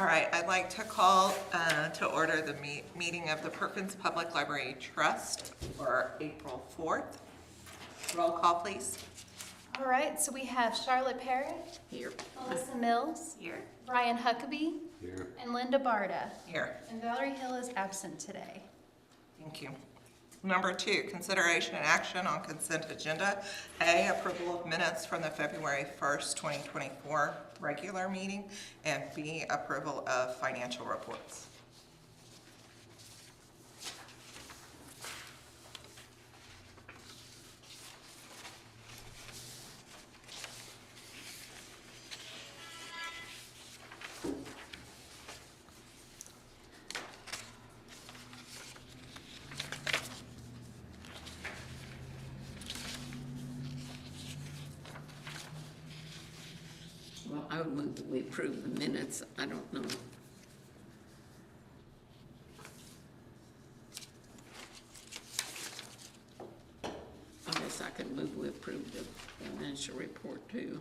All right, I'd like to call to order the meeting of the Perkins Public Library Trust for April 4th. Roll call, please. All right, so we have Charlotte Perry. Here. Melissa Mills. Here. Brian Huckabee. Here. And Linda Barda. Here. And Valerie Hill is absent today. Thank you. Number 2, consideration and action on consent agenda. A, approval of minutes from the February 1st, 2024 regular meeting, and B, approval of financial reports. Well, I would move that we approve the minutes. I don't know. I guess I could move we approve the financial report too.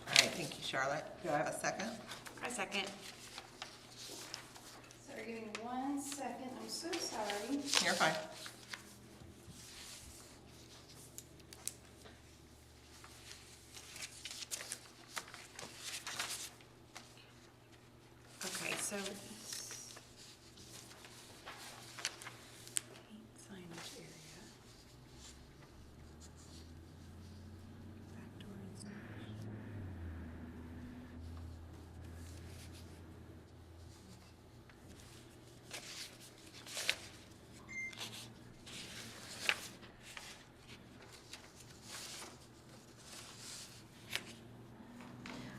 All right, thank you, Charlotte. Do I have a second? I second. Sorry, give me 1 second. I'm so sorry. You're fine. Okay, so. Signage area. Back door installation.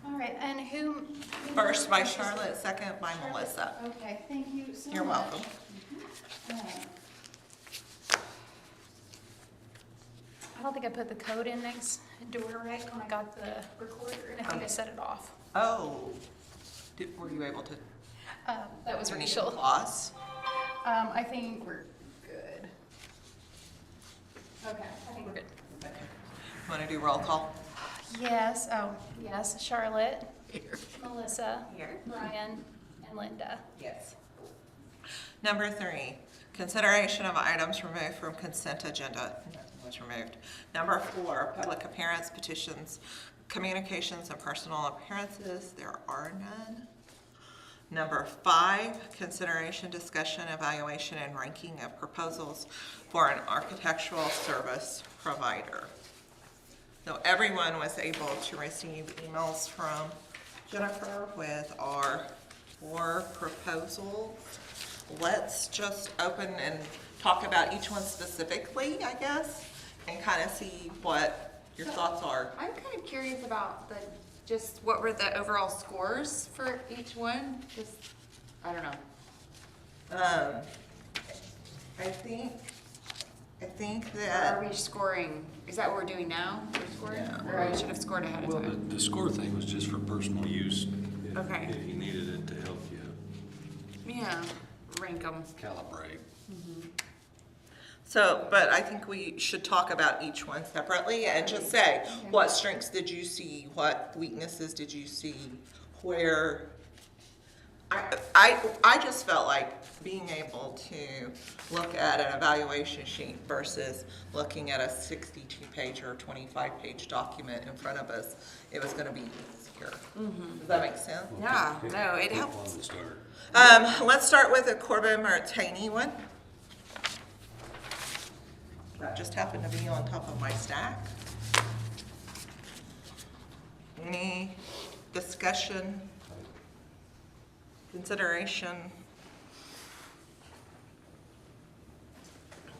All right, and who? First by Charlotte, second by Melissa. Okay, thank you so much. You're welcome. I don't think I put the code in next door right when I got the recorder, and I think I set it off. Oh, were you able to? That was Any Rachel. applause? I think we're good. Okay, I think we're good. Okay. Want to do roll call? Yes, yes, Charlotte, Here. Melissa, Here. Brian, and Linda. Yes. Number 3, consideration of items removed from consent agenda. Nothing was removed. Number 4, public appearance, petitions, communications, and personal appearances. There are none. Number 5, consideration, discussion, evaluation, and ranking of proposals for an architectural service provider. So everyone was able to receive emails from Jennifer with our 4 proposals. Let's just open and talk about each one specifically, I guess, and kind of see what your thoughts are. I'm kind of curious about just what were the overall scores for each one? Just, I don't know. I think Or that, are we scoring, is that what we're doing now? We're scoring? Yeah. Or I should have scored ahead of Well, time? the score thing was just for personal use. Okay. If you needed it to help you Yeah, rank them. calibrate. so, but I think we should talk about each one separately and just say, what strengths did you see? What weaknesses did you see? Where, I just felt like being able to look at an evaluation sheet versus looking at a 62-page or 25-page document in front of us, it was gonna be easier. Does that make sense? Yeah, Pick- no, it pick helps. one to start. Let's start with the Corbin Martini one. That just happened to be on top of my stack. Any discussion, consideration?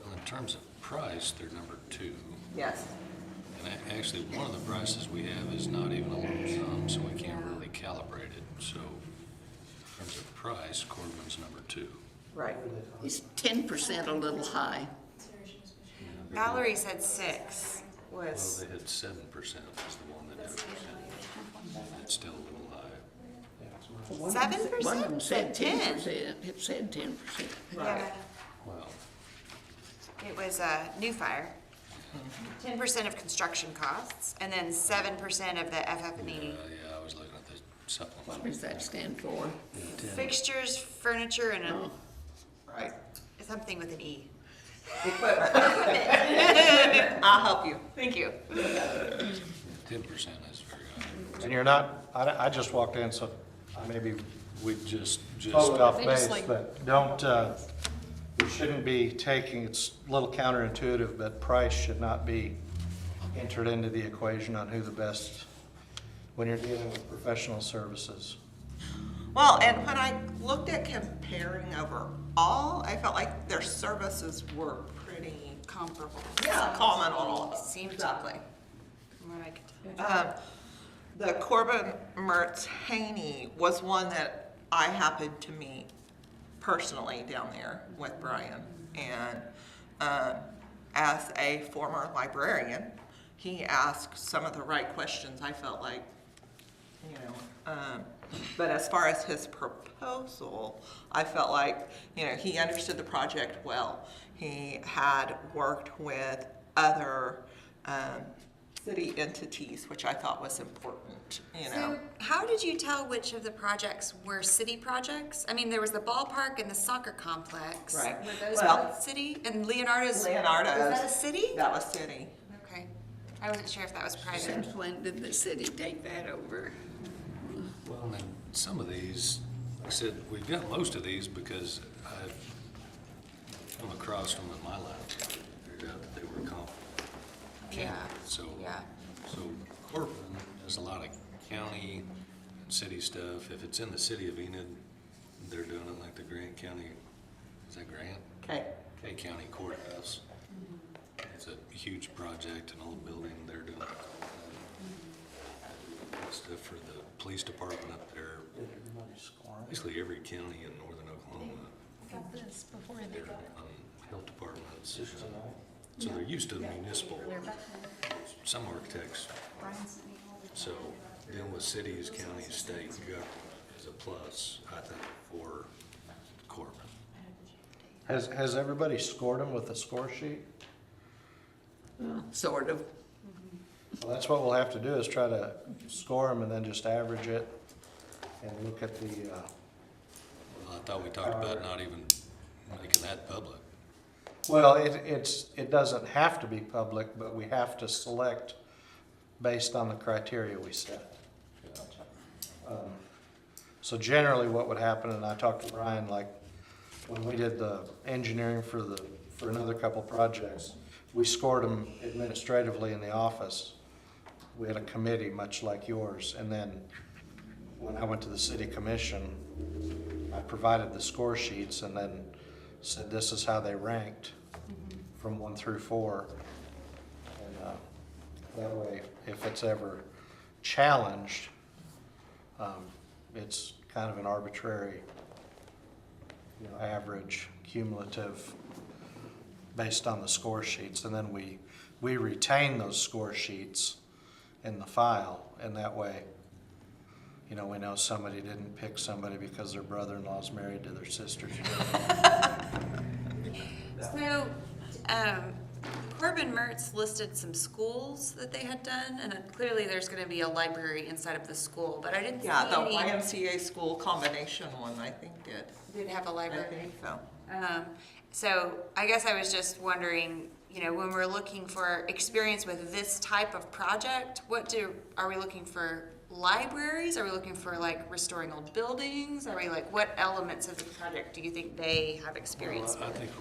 Well, in terms of price, they're number 2. Yes. And actually, one of the prices we have is not even a lump sum, so we can't really calibrate it. So in terms of price, Corbin's number 2. Right. Is 10% a little high? Valerie said 6 Well, was, they had 7% was the one that did a percentage. It's still a little high. 7%? One of them said 10. 10%. It said 10%. Yeah, Well, it was New Fire. 10% of construction costs, and then 7% of the FF&E. yeah, I was looking at the supplement. What does that stand for? Fixtures, furniture, and Oh, Right. something with an E. Equipment. I'll help you. Thank you. 10% is very high. And you're not, I just walked in, so maybe we Just, totally off They just base, like- but don't, we shouldn't be taking, it's a little counterintuitive, but price should not be entered into the equation on who the best, when you're dealing with professional services. Well, and when I looked at comparing overall, I felt like their services were pretty, Comparable. yeah, common on all of them. Seemed Exactly. from what I could tell. The Corbin Mertz Haney was one that I happened to meet personally down there with Brian. And as a former librarian, he asked some of the right questions, I felt like, you know. But as far as his proposal, I felt like, you know, he understood the project well. He had worked with other city entities, which I thought was important, you know. So how did you tell which of the projects were city projects? I mean, there was the ballpark and the soccer complex. Right. Were those Well- both city? And Leonardo's? Leonardo's. Was that a city? That was city. Okay. I wasn't sure if that was private. since when did the city take that over? well, and then some of these, like I said, we've got most of these because I've come across them in my life, figured out that they were comp. Yeah. So, Yeah. so Corbin does a lot of county and city stuff. If it's in the city of Enid, they're doing it like the Grant County, is that Grant? Okay. K County Courthouse. It's a huge project, an old building, they're doing stuff for the police department up there. Basically every county in northern Oklahoma, Got this before they their got health departments. So they're used to municipal, some architects. So dealing with cities, counties, state government is a plus, I think, for Corbin. Has everybody scored them with a score sheet? Sort of. Well, that's what we'll have to do, is try to score them and then just average it and look at the, Well, I thought we talked about not even making that public. well, it doesn't have to be public, but we have to select based on the criteria we set. So generally what would happen, and I talked to Brian, like, when we did the engineering for another couple projects, we scored them administratively in the office. We had a committee, much like yours, and then when I went to the city commission, I provided the score sheets and then said this is how they ranked from 1 through 4. And that way, if it's ever challenged, it's kind of an arbitrary, average, cumulative, based on the score sheets. And then we retain those score sheets in the file, and that way, we know somebody didn't pick somebody because their brother-in-law's married to their sister's. So, Corbin Mertz listed some schools that they had done, and clearly there's gonna be a library inside of the school, but I didn't see Yeah, the any. YMCA school combination one, I think did. Did have a I library. think so. So I guess I was just wondering, when we're looking for experience with this type of project, are we looking for libraries? Are we looking for like restoring old buildings? Are we like, what elements of the project do you think they have experience Well, I with? think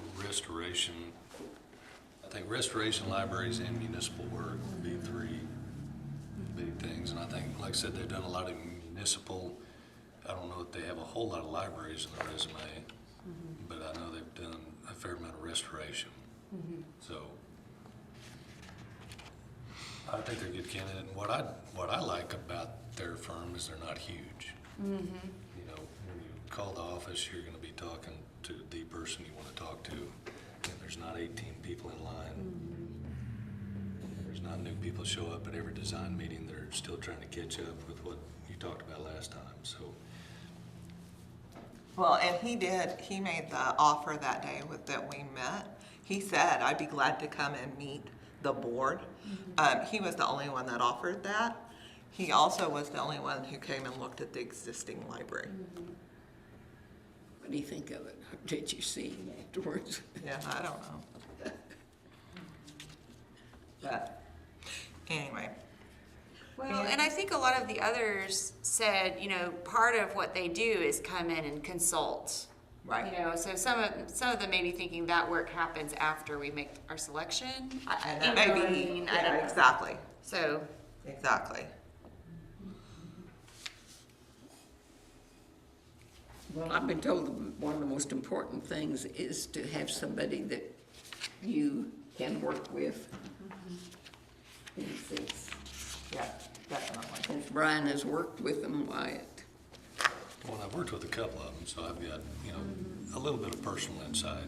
restoration, libraries, and municipal work would be three big things. And I think, like I said, they've done a lot of municipal. I don't know if they have a whole lot of libraries in their resume, but I know they've done a fair amount of restoration. So I think they're a good candidate. And what I like about their firm is they're not huge. When you call the office, you're going to be talking to the person you want to talk to. And there's not 18 people in line. There's not new people show up at every design meeting. They're still trying to catch up with what you talked about last time. So Well, and he made the offer that day that we met. He said, I'd be glad to come and meet the board. He was the only one that offered that. He also was the only one who came and looked at the existing library. What do you think of it? Did you see him afterwards? Yeah, I don't know. But, anyway. Well, and I think a lot of the others said, you know, part of what they do is come in and consult. Right. You know, so some of them may be thinking that work happens after we make our selection. And You that know may what I be, mean? I yeah, don't know. exactly, So, exactly. Well, I've been told that one of the most important things is to have somebody that you can work with. And Yeah, definitely. since Brian has worked with them, why Well, I've worked with a couple of them, so I've got, you know, a little bit of personal insight.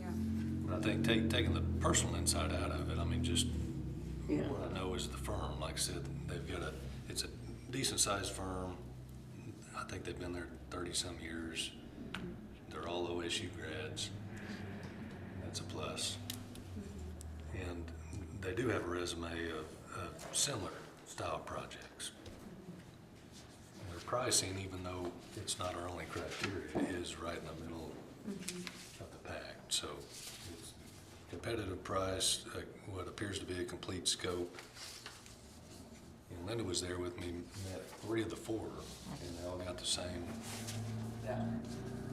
yeah. But I think taking the personal insight out of it, I mean, just Yeah. what I know is the firm, like I said, they've got it's a decent sized firm. I think they've been there 30-some years. They're all OSU grads. That's a plus. And they do have a resume of similar style projects. And their pricing, even though it's not our only criteria, is right in the middle of the pack. So it's competitive price, what appears to be a complete scope. And Linda was there with me, met 3 of the 4, and they all got the same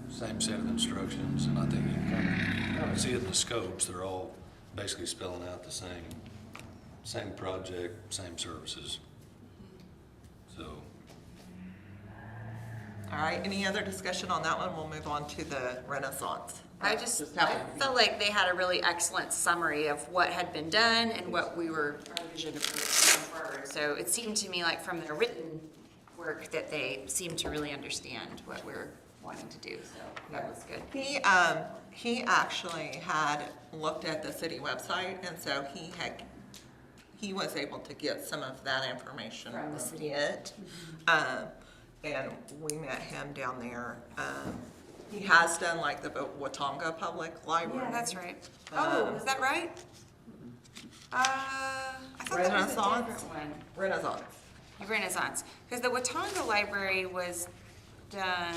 set of instructions. And I think you can kind of see it in the scopes. They're all basically spelling out the same project, same services. So, All right, any other discussion on that one? We'll move on to the Renaissance. I felt like they had a really excellent summary of what had been done and what we were, our vision of moving forward. So it seemed to me like from their written work that they seemed to really understand what we're wanting to do, so that was good. He actually had looked at the city website, and so he was able to get some of that information From the city. it. And we met him down there. He has done like the Watonga Public Library. Yeah, that's right. Oh, is that right? I thought that was a Renaissance? different one. Renaissance. Renaissance, because the Watonga Library was done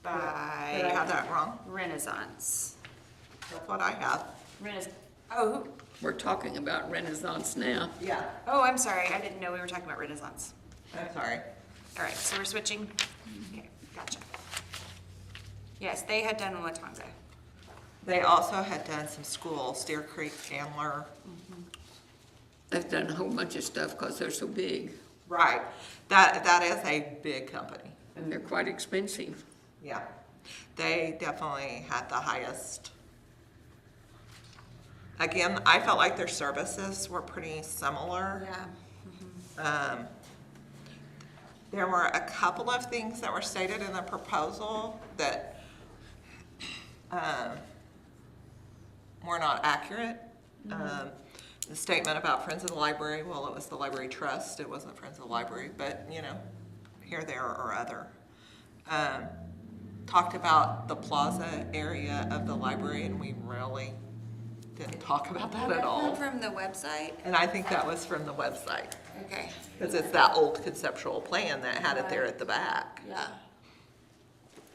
Did I by have that wrong? Renaissance. That's what I have. Oh, we're talking about Renaissance now. Yeah, oh, I'm sorry, I didn't know we were talking about Renaissance. I'm sorry. All right, so we're switching? Okay, gotcha. Yes, they had done Watonga. They also had done some schools, Deer Creek, Chandler. They've done a whole bunch of stuff because they're so big, Right. That is a big company. and they're quite expensive. Yeah. They definitely had the highest. Again, I felt like their services were pretty similar. Yeah. There were a couple of things that were stated in the proposal that were not accurate. The statement about Friends of the Library, well, it was the Library Trust, it wasn't Friends of the Library, but, you know, here, there, or other. Talked about the plaza area of the library, and we really didn't talk about that at all. From the website? And I think that was from the website, Okay, because it's that old conceptual plan that had it there at the back. yeah.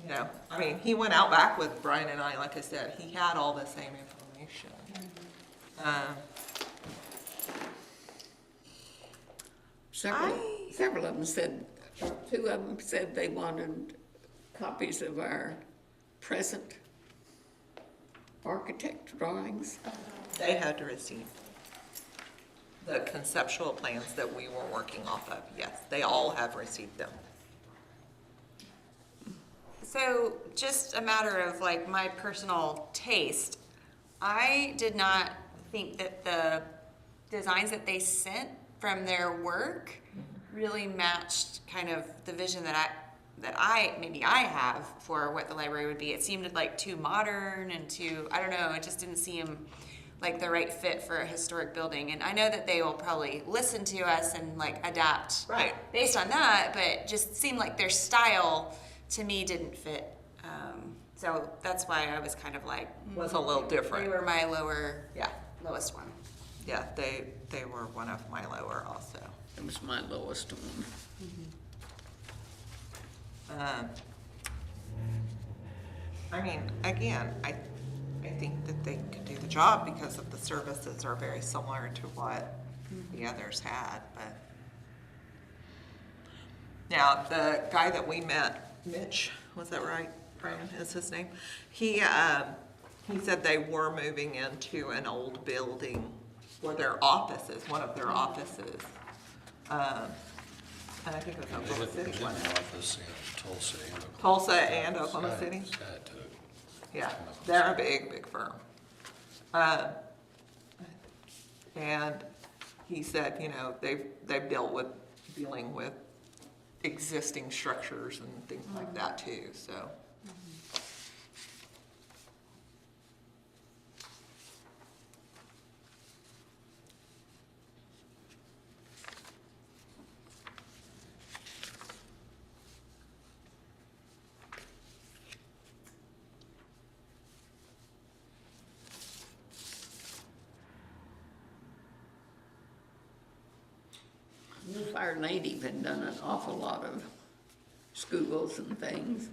You know, I mean, he went out back with Brian and I, like I said, he had all the same information. Several of them said, 2 of them said they wanted copies of our present architect drawings. They had to receive the conceptual plans that we were working off of, yes, they all have received them. So just a matter of like my personal taste, I did not think that the designs that they sent from their work really matched kind of the vision that I have for what the library would be. It seemed like too modern and too, I don't know, it just didn't seem like the right fit for a historic building. And I know that they will probably listen to us and like adapt Right. based on that, but just seemed like their style to me didn't fit. So that's why I was kind of like, Was a little they different. were my Yeah, lowest one. yeah, they were one of my lower also. That was my lowest one. I mean, again, I think that they could do the job because of the services are very similar to what the others had, but. Now, the guy that we met, Mitch, was that right? Brian is his name? He said they were moving into an old building where their offices, one of their offices. And I think it was Oklahoma City, There's wasn't an it? office in Tulsa and Oklahoma. Tulsa and Oklahoma City? Sky took. Yeah, they're a big firm. And he said, you know, they've dealing with existing structures and things like that too, so. New Fire Native had done an awful lot of schools and things.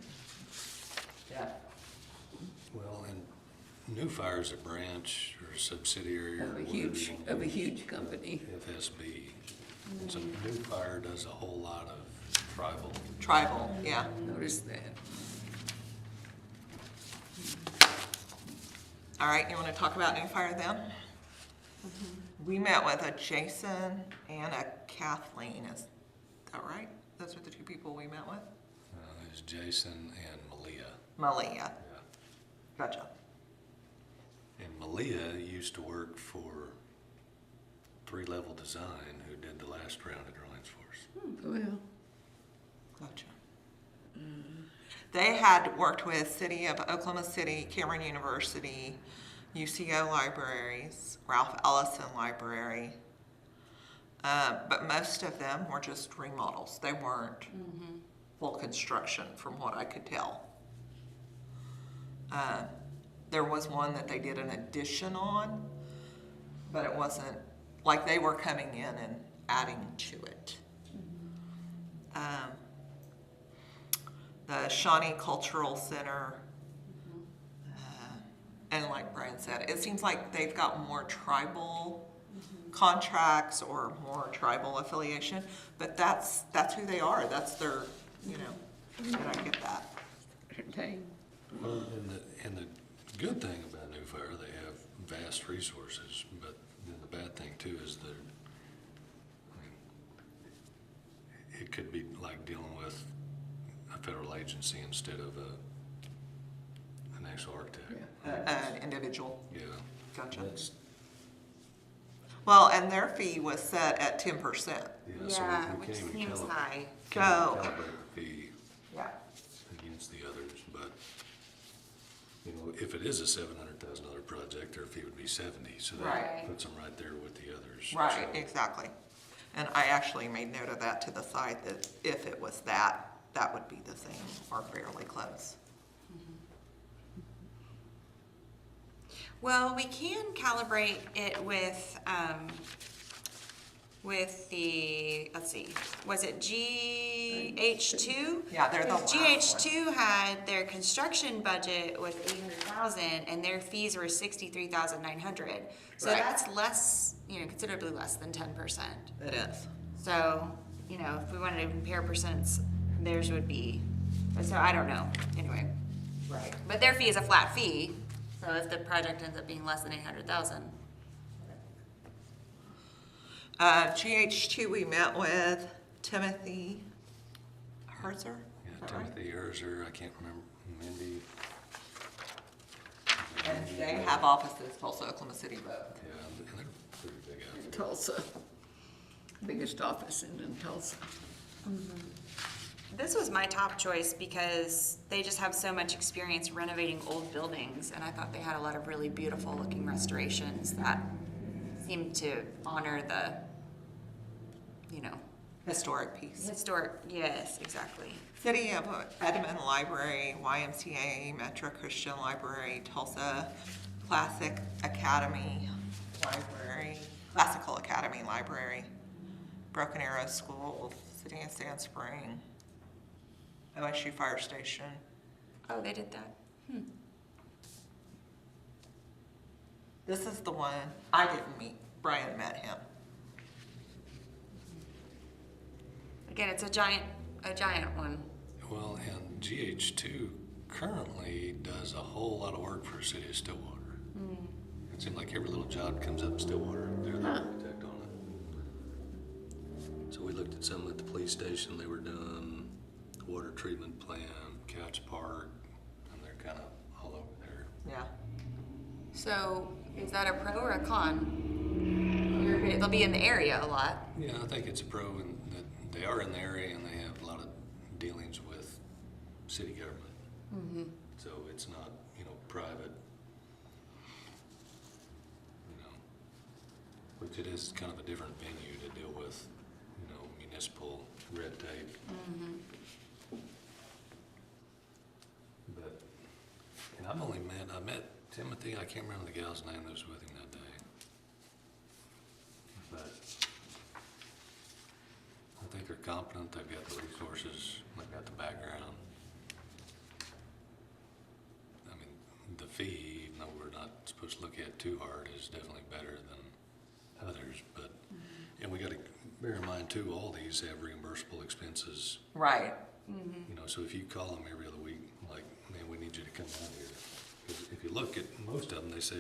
Yeah. Well, and New Fire is a branch or a subsidiary or Of a whatever huge, you of a want to huge company. FSB. And so New Fire does a whole lot of Tribal, yeah. Noticed that. All right, you want to talk about New Fire then? We met with a Jason and a Kathleen, is that right? Those are the two people we met with? There's Jason and Malia. Malia, Yeah. gotcha. And Malia used to work for 3-Level Design, who did the last round of drawings for us. Well, Gotcha. They had worked with City of Oklahoma City, Cameron University, UCO Libraries, Ralph Ellison Library. But most of them were just remodels. They weren't full construction from what I could tell. There was one that they did an addition on, but it wasn't, like they were coming in and adding to it. The Shawnee Cultural Center, and like Brian said, it seems like they've got more tribal contracts or more tribal affiliation, but that's who they are. That's their, you know, and I get that. entertained. Well, and the good thing about New Fire, they have vast resources, but then the bad thing too is that, I mean, it could be like dealing with a federal agency instead of an actual architect. An individual, Yeah. gotcha. That's- Well, and their fee was set at 10%. so Yeah, we which can't even seems high. Go. calibrate the fee Yeah. against the others, but, you know, if it is a $700,000 project, their fee would be 70, so Right. that puts them right there with the others. Right, So- exactly. And I actually made note of that to the side, that if it was that would be the same or fairly close. Well, we can calibrate it with the, let's see, was it GH2? Yeah, they're the last one. GH2 had their construction budget was 800,000 and their fees were 63,900. So Right. that's less, you know, considerably less than 10%. It is. So, you know, if we wanted to compare percents, theirs would be, so I don't know, anyway. Right. But their fee is a flat fee, so if the project ends up being less than 800,000. GH2, we met with Timothy Herzer. Yeah, Is that right? Timothy Erzer, I can't remember, Mindy. And they have offices, Tulsa, Oklahoma City, both. Yeah, and they're pretty big In outfit. Tulsa. Biggest office in Tulsa. This was my top choice because they just have so much experience renovating old buildings, and I thought they had a lot of really beautiful looking restorations that seemed to honor the, you know, Historic piece. historic, yes, exactly. City of Edmond Library, YMCA, Metro Christian Library, Tulsa Classical Academy Library, Broken Arrow School, City of Sand Spring, OSU Fire Station. Oh, they did that. This is the one I didn't meet. Brian met him. Again, it's a giant one. Well, and GH2 currently does a whole lot of work for the city of Stillwater. It seems like every little job comes up in Stillwater, they're the architect on it. So we looked at some at the police station they were done, water treatment plant, Couch Park, and they're kind of all over there. Yeah. So is that a pro or a con? They'll be in the area a lot. Yeah, I think it's a pro in that they are in the area and they have a lot of dealings with city government. So it's not, private, which it is kind of a different venue to deal with, municipal red tape. But, and I met Timothy, I can't remember the gal's name that was with him that day. But I think they're competent, they've got the resources, they've got the background. I mean, the fee, even though we're not supposed to look at it too hard, is definitely better than others, but, and we gotta bear in mind too, all these have reimbursable expenses. Right. So if you call them every other week, like, man, we need you to come down here. 'Cause if you look at most of them, they say,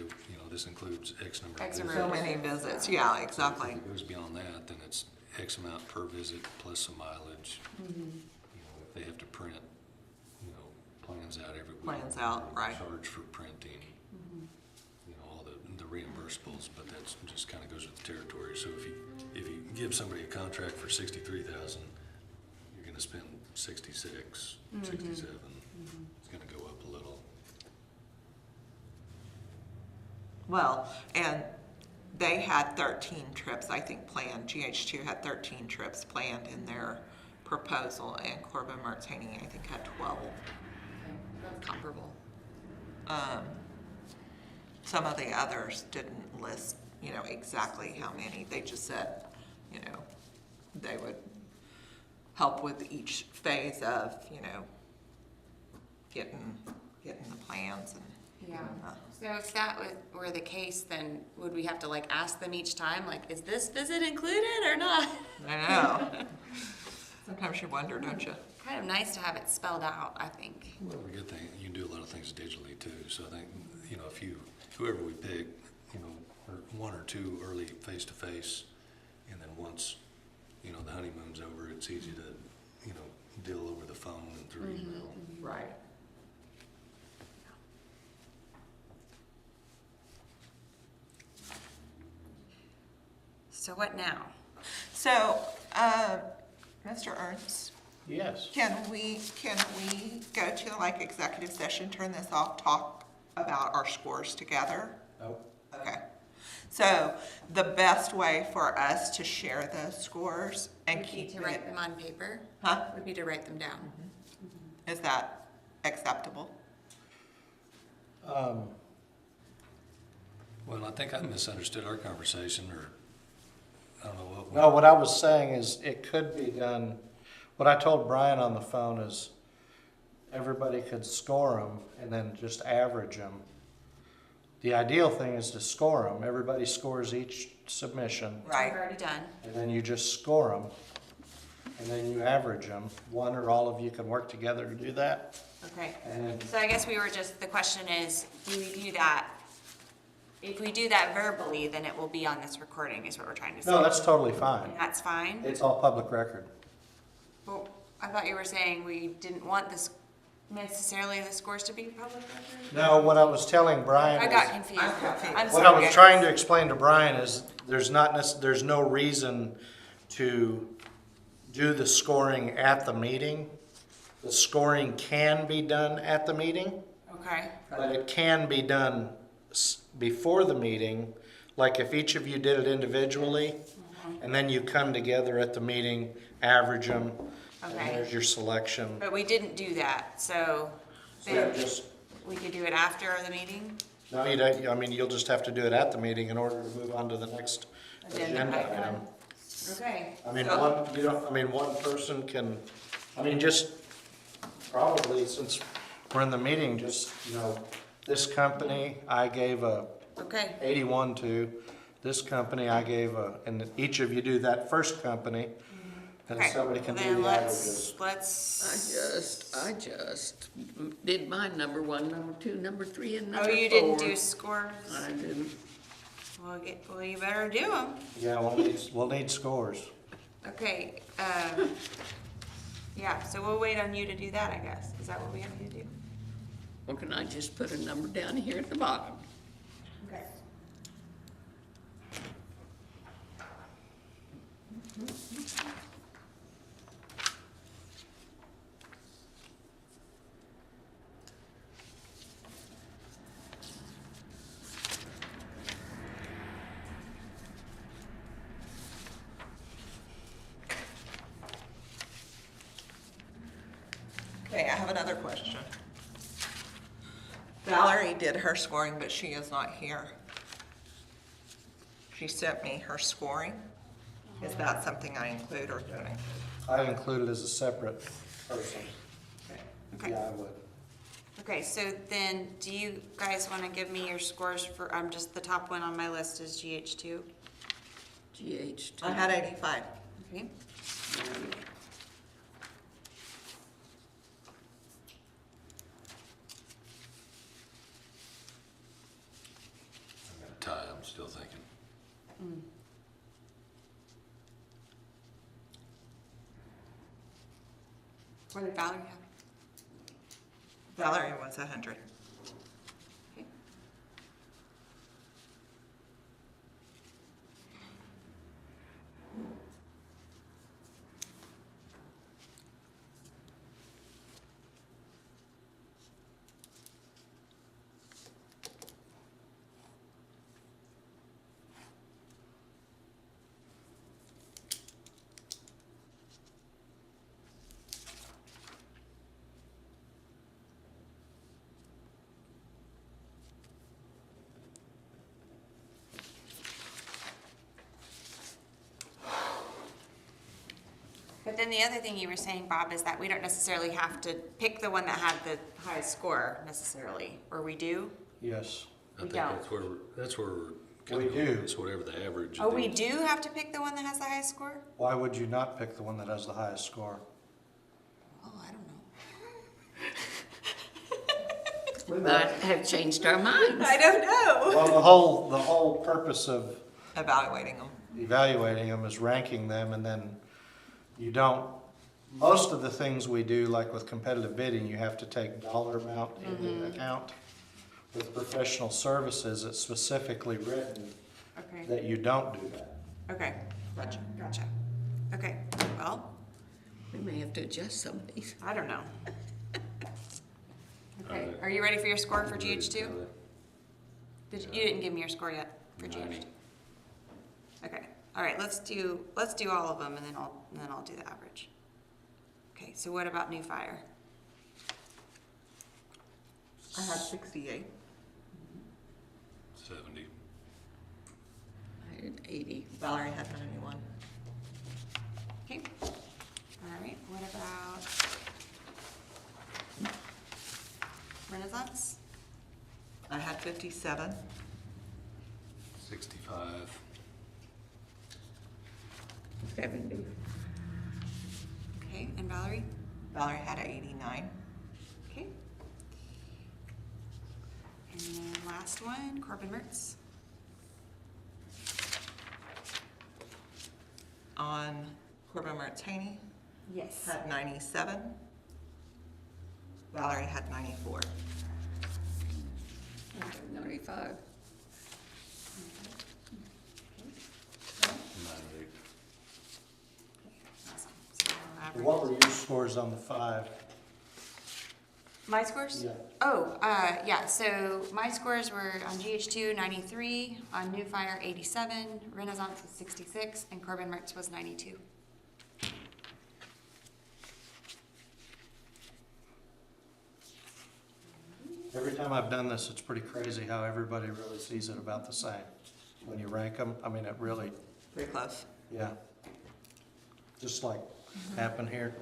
this includes X number of X visits. number So many visits. Yeah, exactly. If it goes beyond that, then it's X amount per visit plus some mileage. If they have to print, plans out every week. Plans out, right. Charge for printing, all the reimbursables, but that's just kind of goes with the territory. So if you give somebody a contract for 63,000, you're gonna spend 66, 67. It's gonna go up a little. Well, and they had 13 trips, I think, planned. GH2 had 13 trips planned in their proposal, and Corbin Mertz Haney, I think, had 12. That's comparable. Some of the others didn't list, exactly how many. They just said, they would help with each phase of, getting the plans and. Yeah. So if that were the case, then would we have to ask them each time, is this visit included or not? I know. Sometimes you wonder, don't you? Kind of nice to have it spelled out, I think. Well, the good thing, you can do a lot of things digitally too, so I think, whoever we pick, or one or two early face-to-face, and then once, the honeymoon's over, it's easy to, deal over the phone and through email. Right. So what now? So, Mr. Ernst, Yes. can we go to executive session, turn this off, talk about our scores together? No. Okay. So the best way for us to share those scores and Would be keep to it, write them on paper? huh? Would be to write them down. Is that acceptable? Well, I think I misunderstood our conversation, or, I don't know what. No, what I was saying is it could be done, what I told Brian on the phone is everybody could score them and then just average them. The ideal thing is to score them. Everybody scores each submission, We've Right. already done. and then you just score them, and then you average them. One or all of you can work together to do that. Okay. And So I guess the question is, do we do that? If we do that verbally, then it will be on this recording, is what we're trying to say. no, that's totally fine. And that's fine? It's all public record. Well, I thought you were saying we didn't want this necessarily the scores to be public record? No, what I was telling Brian I is. got confused. I'm confused. I'm What I sorry. was trying to explain to Brian is there's no reason to do the scoring at the meeting. The scoring can be done at the meeting, Okay. but it can be done before the meeting. Like if each of you did it individually, and then you come together at the meeting, average them, and Okay. there's your selection. But we didn't do that, so So then just, we could do it after the meeting? no, you don't, you'll just have to do it at the meeting in order to move on to the next Agenda agenda item. item. Okay. I mean, So- one person can, just probably, since we're in the meeting, just, this company, I gave a Okay. 81 to, this company, I gave and each of you do that first company, and Okay. somebody can Then do the averages. I just did mine number 1, number 2, number 3, and number Oh, 4. you didn't do scores? I didn't. Well, you better do them. Yeah, we'll need scores. Okay, yeah, so we'll wait on you to do that, I guess. Is that what we have to do? Or can I just put a number down here at the bottom? Okay. Okay, I have another question. Valerie did her scoring, but she is not here. She sent me her scoring. Is that something I include or don't include? I include it as a separate person. Okay. Yeah, I would. Okay, so then, do you guys wanna give me your scores for, just the top one on my list is GH2? GH2. I had 85. Okay. I'm gonna tie, I'm still thinking. What did Valerie have? Valerie was 100. Okay. But then the other thing you were saying, Bob, is that we don't necessarily have to pick the one that had the highest score necessarily, or we do? Yes. I We think don't. that's where we're We kind of, do. it's whatever the average. Oh, we is. do have to pick the one that has the highest score? Why would you not pick the one that has the highest score? Oh, I don't know. We might have changed our minds. I don't know. Well, the whole purpose of Evaluating them. evaluating them is ranking them, and then you don't, most of the things we do, like with competitive bidding, you have to take dollar amount into account. With professional services, it's specifically written Okay, that you don't do that. okay, gotcha. Okay, well, We may have to adjust some of these. I don't know. Okay, are you ready for your score for GH2? You didn't give me your score yet for GH2? 90. Okay, all right, let's do all of them and then I'll do the average. Okay, so what about New Fire? I had 68. 70. I had 80. Valerie had 91. Okay, all right, what about Renaissance? I had 57. 65. 70. Okay, and Valerie? Valerie had 89. Okay. And then last one, Corbin Mertz. On Corbin Mertz Haney Yes. had 97. Valerie had 94. 95. 98. Awesome. So average. What were your scores on the 5? My scores? Yeah. Oh, yeah, so my scores were on GH2, 93, on New Fire, 87, Renaissance was 66, and Corbin Mertz was 92. Every time I've done this, it's pretty crazy how everybody really sees it about the same. When you rank them, it really, Pretty close. yeah. just like happened here.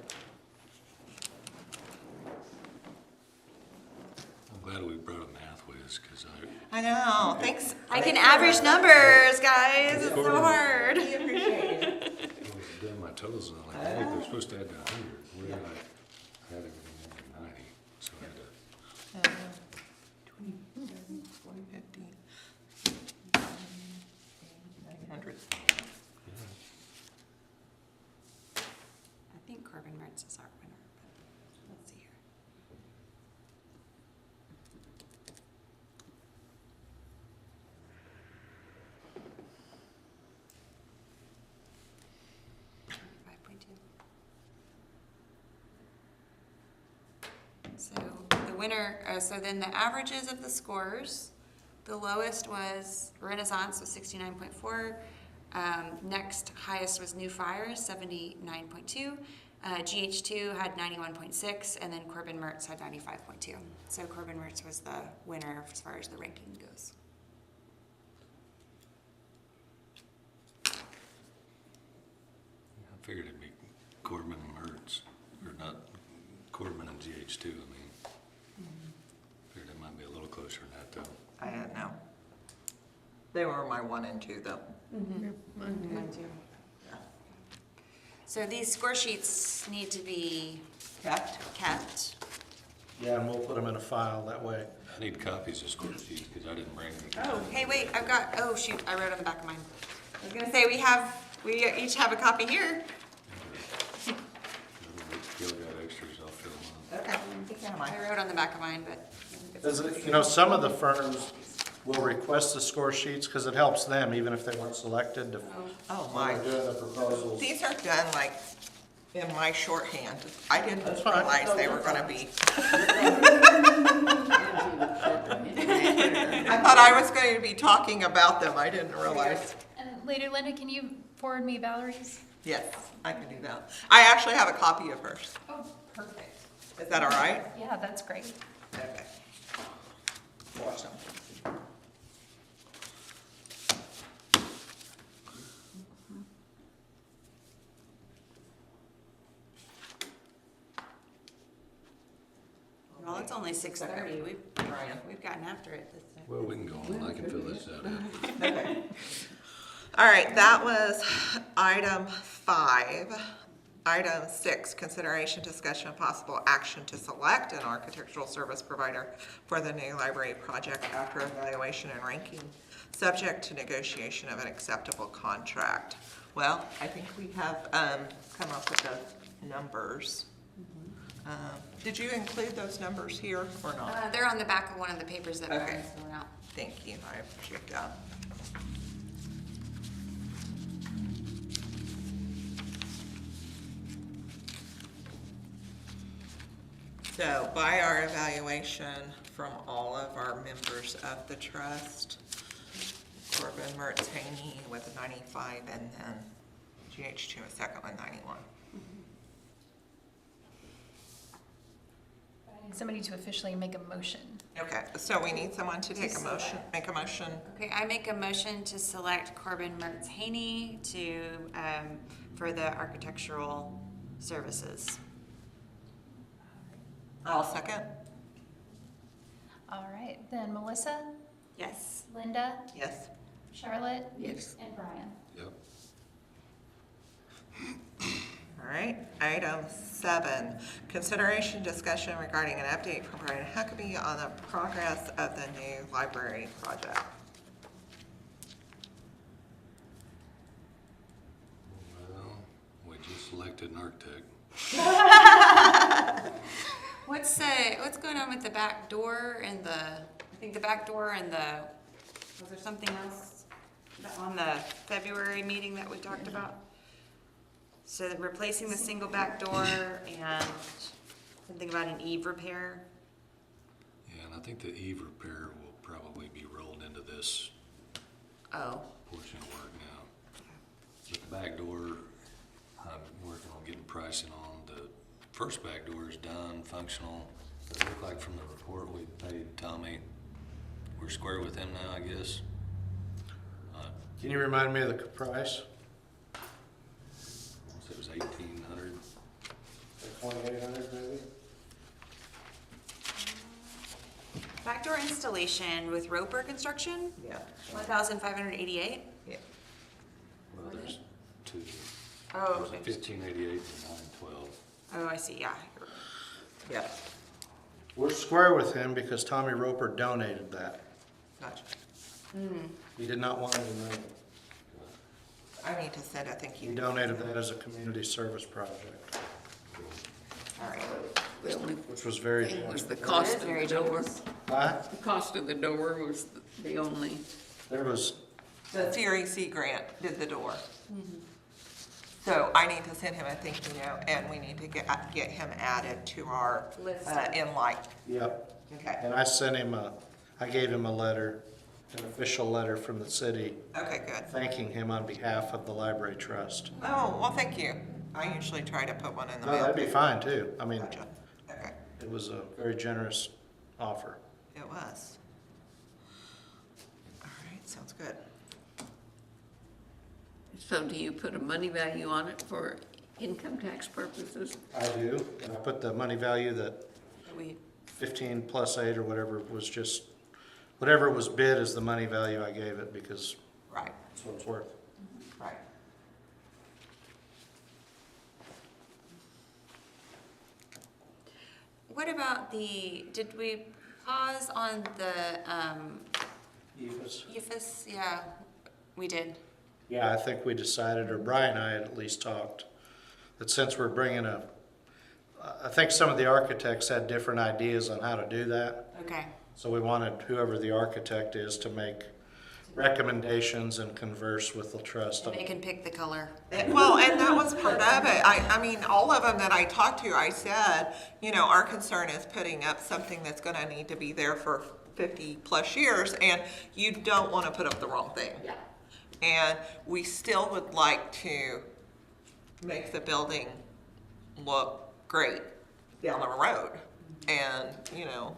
I'm glad we brought a math whiz, because I know, thanks. I can average numbers, guys. It's so hard. We appreciate it. I was doing my totals and I'm like, hey, they're supposed to add to 100. Where did I had everything at 90? So I had to. 20, 30, 40, 50, 900. I think Corbin Mertz is our winner, but let's see here. So the winner, so then the averages of the scores, the lowest was Renaissance with 69.4. Next highest was New Fire, 79.2. GH2 had 91.6, and then Corbin Mertz had 95.2. So Corbin Mertz was the winner as far as the ranking goes. I figured it'd be Corbin and Mertz, or not Corbin and GH2. I mean, figured it might be a little closer than that, though. I don't know. They were my 1 and 2, though. Mine too. So these score sheets need to be kept. Yeah, and we'll put them in a file that way. I need copies of score sheets, because I didn't bring them. Oh, hey, wait, I've got, oh, shoot, I wrote on the back of mine. I was gonna say, we each have a copy here. If you got extras, I'll fill them out. Okay, take care of mine. I wrote on the back of mine, but. Does it, you know, some of the firms will request the score sheets because it helps them, even if they weren't selected, to Oh, when my. they're doing the proposals. These are done like in my shorthand. I didn't That's fine. realize they were gonna be. I thought I was going to be talking about them. I didn't realize. And later, Linda, can you forward me Valerie's? Yes, I can do that. I actually have a copy of hers. Oh, perfect. Is that all right? Yeah, that's great. Okay. Awesome. Well, it's only 6:30. We've gotten after it this time. Well, we can go on. I can fill this out. Okay. All right, that was item 5. Item 6, consideration, discussion, and possible action to select an architectural service provider for the new library project after evaluation and ranking, subject to negotiation of an acceptable contract. Well, I think we have come up with the numbers. Did you include those numbers here or not? They're on the back of one of the papers that Okay. Brian's filling out. Thank you, I appreciate that. So by our evaluation from all of our members of the trust, Corbin Mertz Haney with a 95 and then GH2 a second with 91. I need somebody to officially make a motion. Okay, so we need someone to take a motion, make a motion. Okay, I make a motion to select Corbin Mertz Haney to, for the architectural services. I'll second. All right, then Melissa, Yes. Linda, Yes. Charlotte, Yes. and Brian. Yep. All right, item 7, consideration discussion regarding an update from Brian Huckabee on the progress of the new library project. Well, we just selected an architect. What's going on with the back door and I think the back door and was there something else on the February meeting that we talked about? So replacing the single back door and something about an eave repair. Yeah, and I think the eave repair will probably be rolled into this Oh. portion of work now. But the back door, I'm working on getting pricing on. The first back door is done, functional. It looked like from the report we paid Tommy, we're square with him now, I guess. Can you remind me of the price? It was 18. 2,800 maybe? Backdoor installation with Roper Construction, Yeah, 1,588. yeah. Well, there's two. Oh, There's a okay. 1588 and 912. Oh, I see, yeah. Yeah, We're square with him because Tommy Roper donated that. gotcha. He did not want it in there. I need to send, I think He you. donated that as a community service project, All right. The only which was very thing was generous. the cost of the very door. generous. Huh? The cost of the door was the only, There was, The CREC grant did the door. So I need to send him a thank you note, and we need to get him added to our List. in-light. yep. Okay, And I sent him I gave him a letter, an official letter from the city okay, good. thanking him on behalf of the library trust. Oh, well, thank you. I usually try to put one in the No, mail. that'd be fine too. I mean, Gotcha. Okay, it was a very generous offer. it was. All right, sounds good. so do you put a money value on it for income tax purposes? I do, and I put the money value that We, 15 plus 8 or whatever was just, whatever was bid is the money value I gave it because Right, that's what it's worth. right. what about did we pause on the, Ephus? EFS? Yeah, we did. Yeah, I think we decided, or Brian and I had at least talked, that since we're bringing I think some of the architects had different ideas on how to do that. Okay. So we wanted whoever the architect is to make recommendations and converse with the trust. And they can pick the color. Well, and that was part of it. I mean, all of them that I talked to, I said, you know, our concern is putting up something that's gonna need to be there for 50-plus years, and you don't wanna put up the wrong thing. Yeah. And we still would like to make the building look great down the road. And, you know,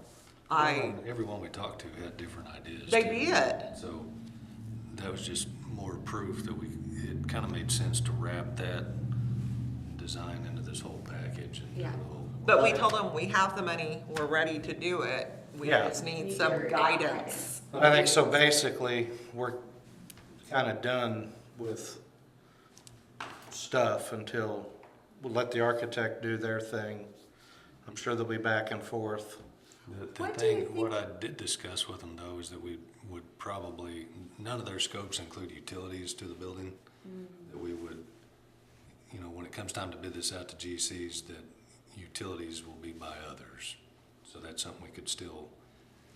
Everyone we talked to had different ideas. they too. did. So that was just more proof that it kind of made sense to wrap that design into this whole package and do Yeah. the whole. But we told them we have the money, we're ready to do it. We Yeah. just need some guidance. But I think so basically, we're kind of done with stuff until we'll let the architect do their thing. I'm sure they'll be back and forth. The What do you thing, think- what I did discuss with them though is that we would probably, none of their scopes include utilities to the building. That we would, you know, when it comes time to bid this out to GCs, that utilities will be by others. So that's something we could still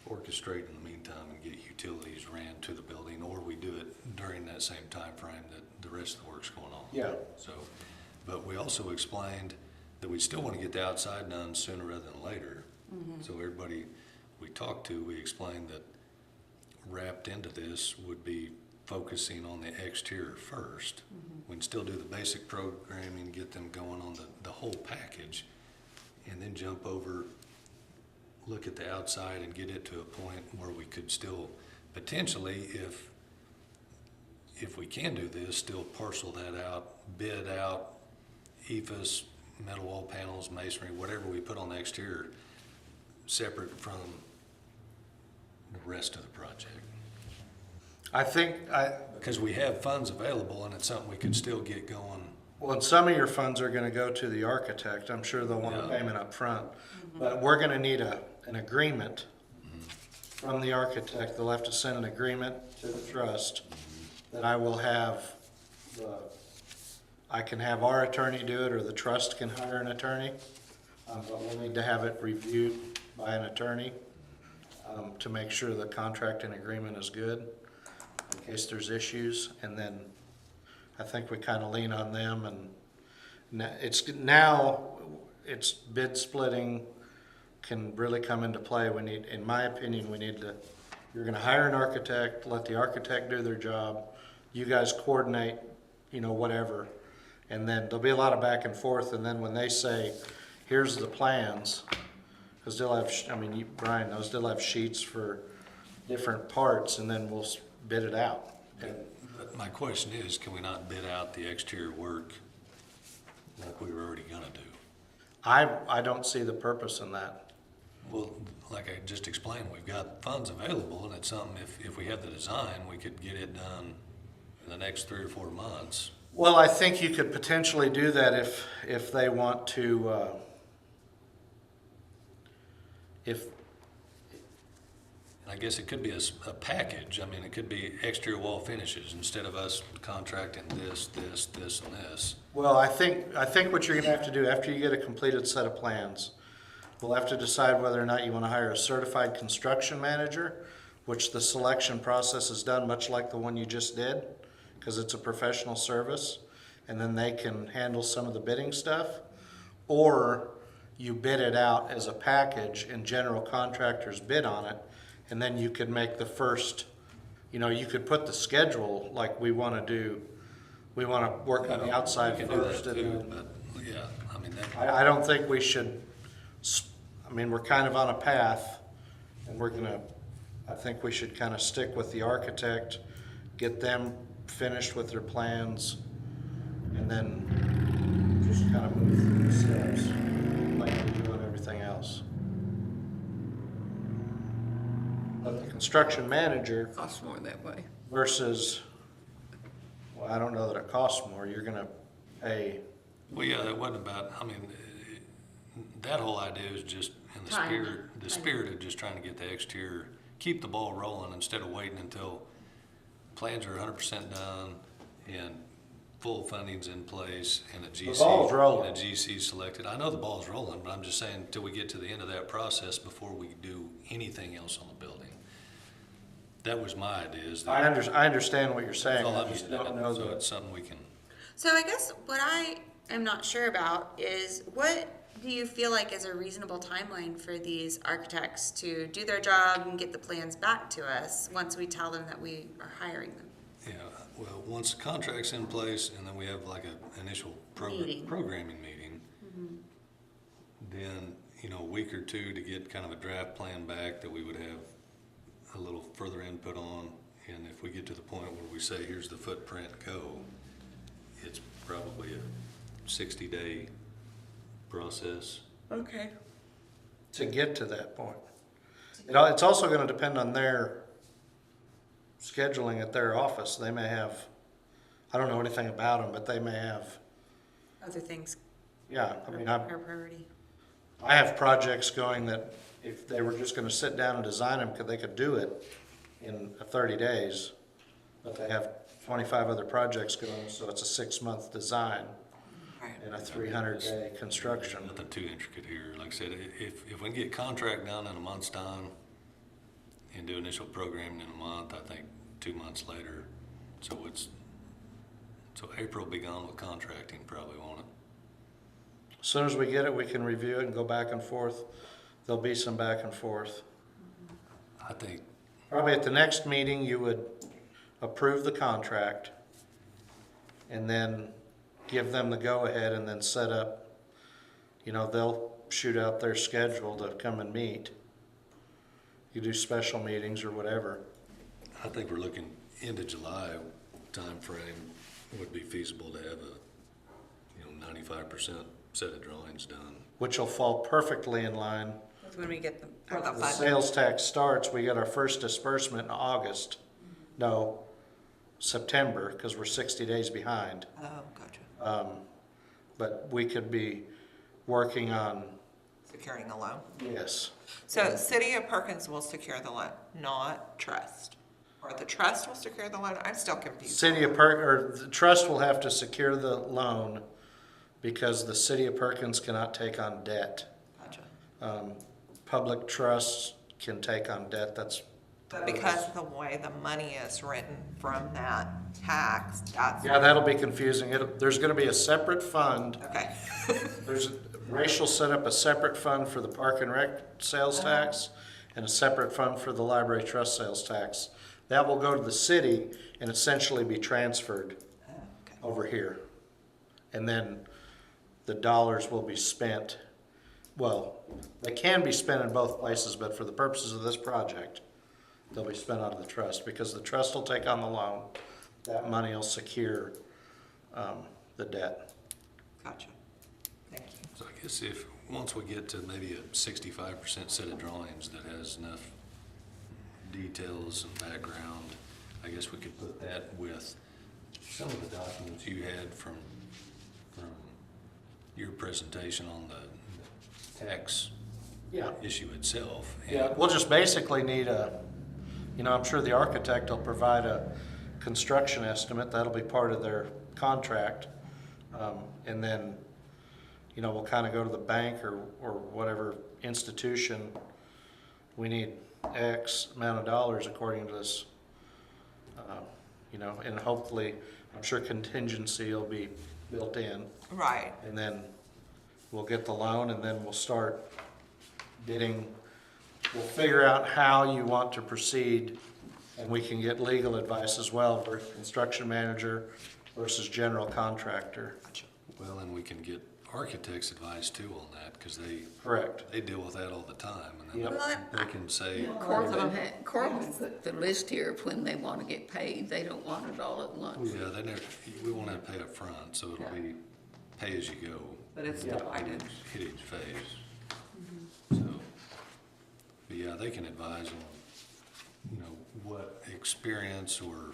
orchestrate in the meantime and get utilities ran to the building, or we do it during that same time frame that the rest of the work's going on. Yeah. So, but we also explained that we still want to get the outside done sooner rather than later. So everybody we talked to, we explained that wrapped into this would be focusing on the exterior first. We can still do the basic programming, get them going on the whole package, and then jump over, look at the outside and get it to a point where we could still potentially, if we can do this, still parcel that out, bid out EFS, metal wall panels, masonry, whatever we put on the exterior, separate from the rest of the project. I think, Because we have funds available and it's something we could still get going. well, and some of your funds are gonna go to the architect. I'm sure they'll want a Yeah. payment up front. But we're gonna need an agreement from the architect. They'll have to send an agreement to the trust that I will have I can have our attorney do it, or the trust can hire an attorney. But we'll need to have it reviewed by an attorney to make sure the contract and agreement is good in case there's issues. And then I think we kind of lean on them, and now it's bid splitting can really come into play. We need, in my opinion, you're gonna hire an architect, let the architect do their job. You guys coordinate, you know, whatever. And then there'll be a lot of back and forth, and then when they say, here's the plans, because they'll have, Brian knows, they'll have sheets for different parts, and then we'll bid it out. But my question is, can we not bid out the exterior work like we were already gonna do? I don't see the purpose in that. Well, like I just explained, we've got funds available, and it's something, if we had the design, we could get it done in the next 3 or 4 months. Well, I think you could potentially do that if they want to, if, And I guess it could be a package. I mean, it could be exterior wall finishes instead of us contracting this, and this. well, I think what you're gonna have to do after you get a completed set of plans, we'll have to decide whether or not you wanna hire a certified construction manager, which the selection process is done much like the one you just did, because it's a professional service, and then they can handle some of the bidding stuff. Or you bid it out as a package and general contractors bid on it, and then you could make the first, you could put the schedule like we wanna do, we wanna work on the outside We can do that first. and too, then- but yeah, I mean, that, I don't think we should, we're kind of on a path, and I think we should kind of stick with the architect, get them finished with their plans, and then just kind of move through the steps, like we do on everything else. But the construction manager Costs more that way. versus, well, I don't know that it costs more, you're gonna pay. well, yeah, that wasn't about, I mean, that whole idea is just in the Time. spirit of just trying to get the exterior, keep the ball rolling instead of waiting until plans are 100% done and full funding's in place and a GC. ball's rolling. And a GC selected. I know the ball's rolling, but I'm just saying until we get to the end of that process before we do anything else on the building. That was my idea, is that. I understand what you're saying, That's all I I'm just getting don't at. know So that. it's something we can. So I guess what I am not sure about is what do you feel like is a reasonable timeline for these architects to do their job and get the plans back to us once we tell them that we are hiring them? Yeah, well, once the contract's in place and then we have like an initial Meeting. programming meeting, then, a week or two to get kind of a draft plan back that we would have a little further input on. And if we get to the point where we say, here's the footprint, go, it's probably a 60-day process. Okay. To get to that point. It's also gonna depend on their scheduling at their office. They may have, I don't know anything about them, but they may have, Other things yeah, are priority. I have projects going that if they were just gonna sit down and design them, they could do it in 30 days. But they have 25 other projects going, so it's a 6-month design and a 300-day construction. Nothing too intricate here. Like I said, if we can get contract done in a month's time and do initial programming in a month, I think 2 months later, so April will be gone with contracting probably, won't it? As soon as we get it, we can review it and go back and forth. There'll be some back and forth. I think, Probably at the next meeting, you would approve the contract and then give them the go-ahead and then set up, they'll shoot out their schedule to come and meet. You do special meetings or whatever. I think we're looking into July timeframe would be feasible to have a, 95% set of drawings done. Which will fall perfectly in line. When we get them. For the The fund. sales tax starts, we get our first disbursement in August. No, September, because we're 60 days behind. Oh, gotcha. But we could be working on, Securing the loan. yes. So City of Perkins will secure the loan, not trust. Or the trust will secure the loan? I'm still confused. The trust will have to secure the loan because the city of Perkins cannot take on debt. Gotcha. Public trusts can take on debt, that's. But because of the way the money is written from that tax, that's. Yeah, that'll be confusing. There's gonna be a separate fund. Okay. Rachel set up a separate fund for the park and rec sales tax and a separate fund for the library trust sales tax. That will go to the city and essentially be transferred Okay. over here. And then the dollars will be spent, well, they can be spent in both places, but for the purposes of this project, they'll be spent out of the trust because the trust will take on the loan. That money will secure the debt. Gotcha. Thank you. So I guess once we get to maybe a 65% set of drawings that has enough details and background, I guess we could put that with some of the documents you had from your presentation on the tax Yeah. issue itself. Yeah, we'll just basically need I'm sure the architect will provide a construction estimate, that'll be part of their contract. And then, we'll kind of go to the bank or whatever institution, we need X amount of dollars according to this, and hopefully, I'm sure contingency will be built in. Right. And then we'll get the loan and then we'll start bidding. We'll figure out how you want to proceed and we can get legal advice as well for construction manager versus general contractor. Well, and we can get architects' advice too on that, because Correct. they deal with that all the time. And Yep. then they can say, Corbin put the list here of when they want to get paid. They don't want it all at once. yeah, we won't have to pay up front, so it'll be pay as you go. But it's Yeah. divided. Hit each phase. So, but yeah, they can advise on, what experience or,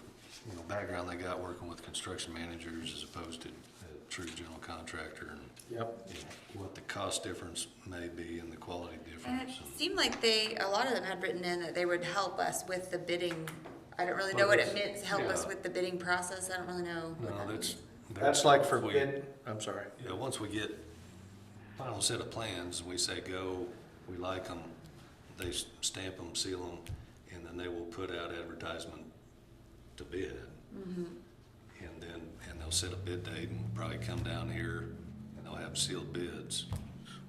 background they got working with construction managers as opposed to a true general contractor, and Yep. what the cost difference may be and the quality And difference. it seemed like a lot of them had written in that they would help us with the bidding. I don't really know what it meant, help us Yeah. with the bidding process. I don't really know what No, that that's. means. That's like for we- bid, I'm sorry. Yeah, once we get final set of plans, we say go, we like them, they stamp them, seal them, and then they will put out advertisement to bid. And they'll set a bid date and probably come down here and they'll have sealed bids.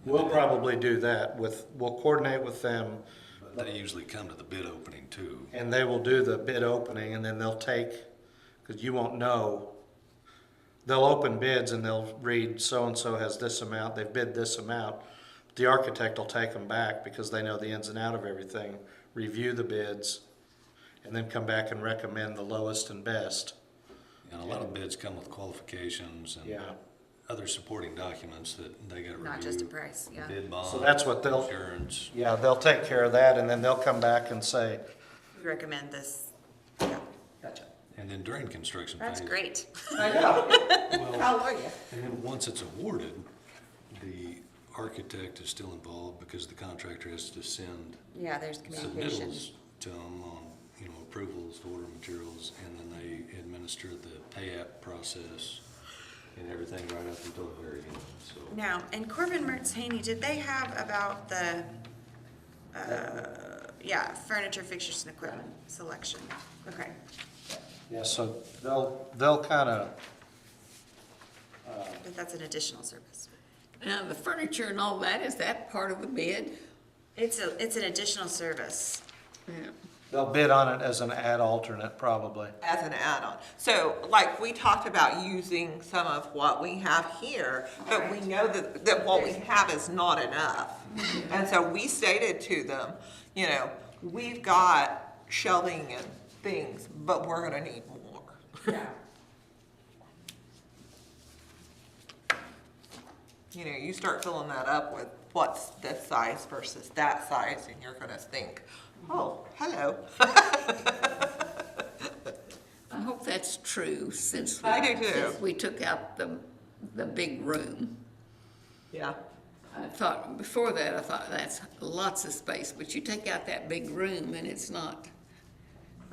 We'll probably do that we'll coordinate with them But they usually come to the bid opening too. and they will do the bid opening and then they'll take, because you won't know, they'll open bids and they'll read so-and-so has this amount, they've bid this amount. The architect will take them back because they know the ins and out of everything, review the bids, and then come back and recommend the lowest and best. And a lot of bids come with qualifications and Yeah. other supporting documents that they gotta review. Not just a price, yeah. Bid bond. So that's what they'll- Insurance. Yeah, they'll take care of that and then they'll come back and say, We recommend this. Yeah, Gotcha. And then during construction phase. that's great. I know. Well, Hallelujah. and then once it's awarded, the architect is still involved because the contractor has to send Yeah, there's communication. submittals to them on, approvals, to order materials, and then they administer the pay app process and everything right up until the very end, so. Now, and Corbin Mertz Haney, did they have about the, furniture, fixtures, and equipment selection? Okay. yeah, so they'll kind of, But that's an additional service. Now, the furniture and all that, is that part of the bid? It's an additional service. Yeah. they'll bid on it as an ad alternate probably. As an add-on. So like we talked about using some of what we have here, but we know that what we have is not enough. And so we stated to them, we've got shelving and things, but we're gonna need more. Yeah. You start filling that up with what's this size versus that size, and you're gonna think, oh, hello. I hope that's true since I do too. since we took out the big room. Yeah. I thought that's lots of space, but you take out that big room and it's not,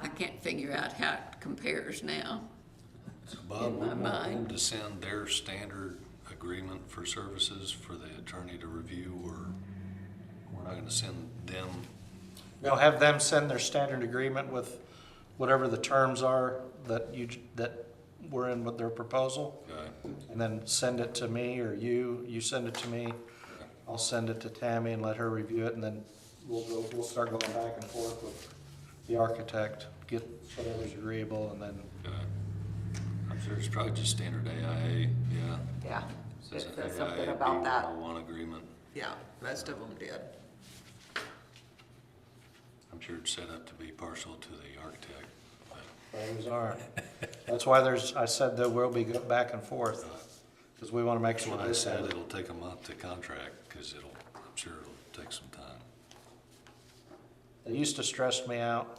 I can't figure out how it compares now. So Bob, In we my want them mind. to send their standard agreement for services for the attorney to review, or we're not gonna send them? They'll have them send their standard agreement with whatever the terms are that were in with their proposal, and then send it to me, or you send it to me. I'll send it to Tammy and let her review it, and then we'll start going back and forth with the architect, get whatever's agreeable, and then, I'm sure it's probably just standard AIA, yeah. Yeah. Says It says AIA something about that. B101 agreement. Yeah, most of them did. I'm sure it's set up to be partial to the architect, but those are. That's why I said there will be go back and forth. because we want to make That's sure. why I they said have- it'll take a month to contract, because I'm sure it'll take some time. It used to stress me out.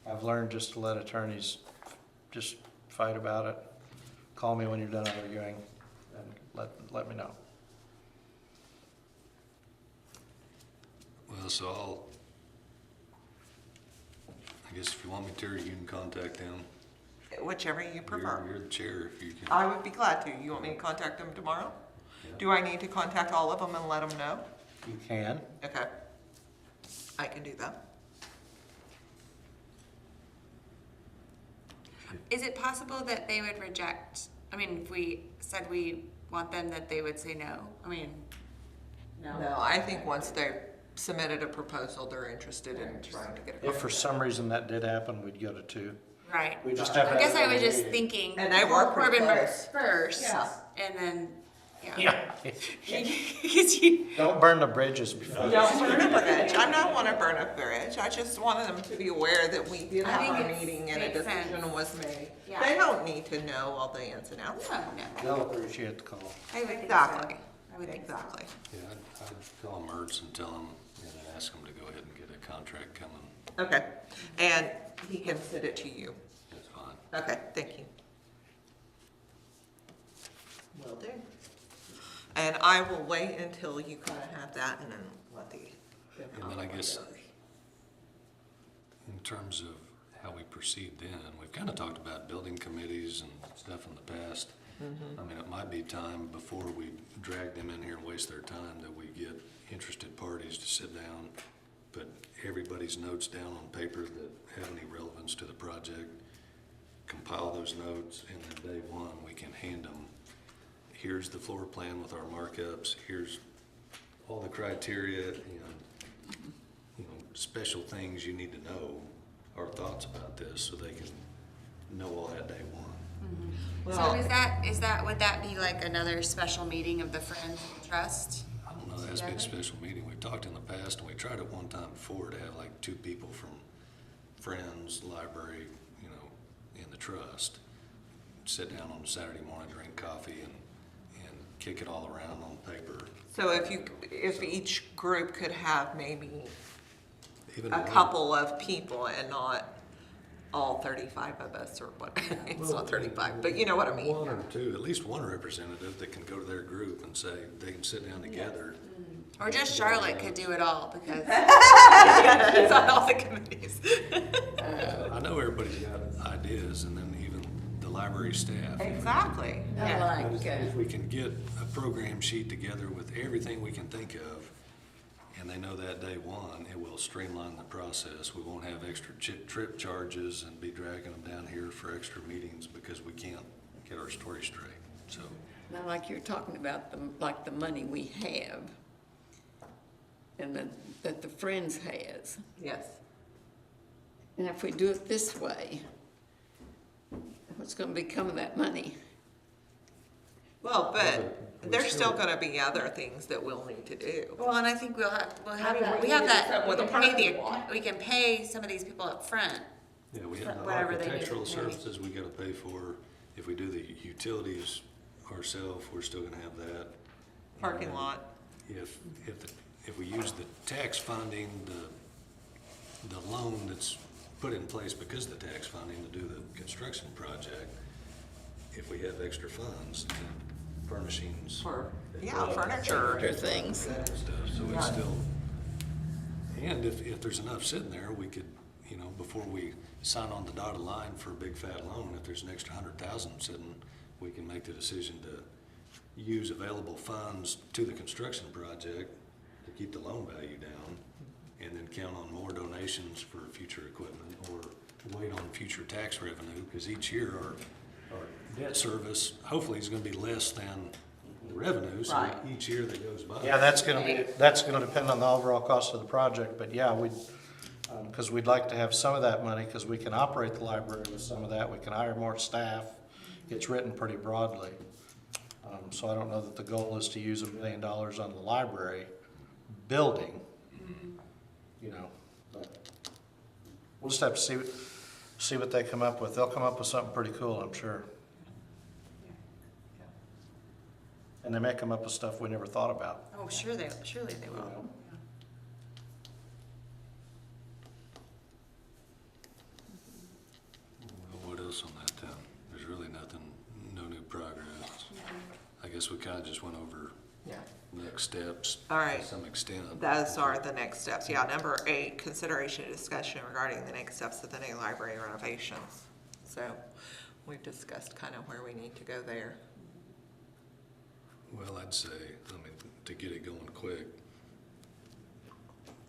I've learned just to let attorneys just fight about it. Call me when you're done arguing and let me know. Well, so I guess if you want me to, you can contact them. Whichever you prefer. You're the chair, if you can. I would be glad to. You want me to contact them tomorrow? Yeah. Do I need to contact all of them and let them know? You can. Okay. I can do that. Is it possible that they would reject, I mean, if we said we want them, that they would say no? I mean, no? No, I think once they've submitted a proposal, they're interested in trying to get a If for contract. some reason that did happen, we'd go to 2. Right. We just have to I guess have I was a just meeting. thinking. And they were pretty Corbin close. first, Yeah. and then, yeah. Yeah. 'Cause you- Don't burn the bridges before. Don't burn a bridge. I don't want to burn a bridge. I just wanted them to be aware that we did I have think a it's- meeting and a makes sense. decision was made. Yeah. They don't need to know all the ins and outs. No, no. They'll appreciate the call. I would think so. Exactly. I would think so. Exactly. Yeah, I'd call Mertz and tell him, and ask him to go ahead and get a contract coming. Okay. And he can send it to you. That's fine. Okay, thank you. Will do. And I will wait until you kind of have that and then let the. And then I guess in terms of how we proceed then, we've kind of talked about building committees and stuff in the past. I mean, it might be time before we drag them in here and waste their time that we get interested parties to sit down, put everybody's notes down on paper that have any relevance to the project, compile those notes, and then day one, we can hand them, here's the floor plan with our markups, here's all the criteria and, you know, special things you need to know, our thoughts about this, so they can know all that day one. So would that be like another special meeting of the Friends and Trust? I don't know, that's been a special meeting. We've talked in the past, and we tried it one time before to have like 2 people from Friends, library, you know, and the trust, sit down on a Saturday morning, drink coffee, and kick it all around on paper. So if each group could have maybe Even a one- couple of people and not all 35 of us or what, it's not 35, but you know what I mean. One or two, at least one representative that can go to their group and say, they can sit down together. Or just Charlotte could do it all, because It's on all the committees. I know everybody's got ideas, and then even the library staff. Exactly. I Yeah. like, But if we can get a program sheet together with everything we can think of, and they know that day one, it will streamline the process. We won't have extra trip charges and be dragging them down here for extra meetings because we can't get our story straight, so. now like you're talking about like the money we have and that the Friends has. Yes. And if we do it this way, what's gonna become of that money? Well, but we there's still still- gonna be other things that we'll need to do. well, and I think we'll have that, we we have need that, something with we a can pay parking lot. we can pay some of these people up front. Yeah, we have the Whatever they need architectural to pay. services we gotta pay for. If we do the utilities ourselves, we're still gonna have that. Parking And lot. If we use the tax funding, the loan that's put in place because of the tax funding to do the construction project, if we have extra funds, then furnishings. For, yeah, furniture. Or things? and stuff, so Yeah. it's still, and if there's enough sitting there, we could, you know, before we sign on the dotted line for a big fat loan, if there's an extra 100,000 sitting, we can make the decision to use available funds to the construction project to keep the loan value down, and then count on more donations for future equipment, or wait on future tax revenue, because each year our debt service hopefully is gonna be less than the revenue, so Right. each year that goes by. Yeah, that's gonna depend on the overall cost of the project, but yeah, because we'd like to have some of that money, because we can operate the library with some of that, we can hire more staff. It's written pretty broadly. So I don't know that the goal is to use $1 million on the library building, you know, but we'll just have to see what they come up with. They'll come up with something pretty cool, I'm sure. And they may come up with stuff we never thought about. Oh, surely they will. Well, what else on that then? There's really nothing, no new progress. I guess we kinda just went over Yeah. next steps. All right. To some extent. Those are the next steps. Yeah, number 8, consideration and discussion regarding the next steps of the new library renovations. So we've discussed kind of where we need to go there. Well, I'd say, I mean, to get it going quick,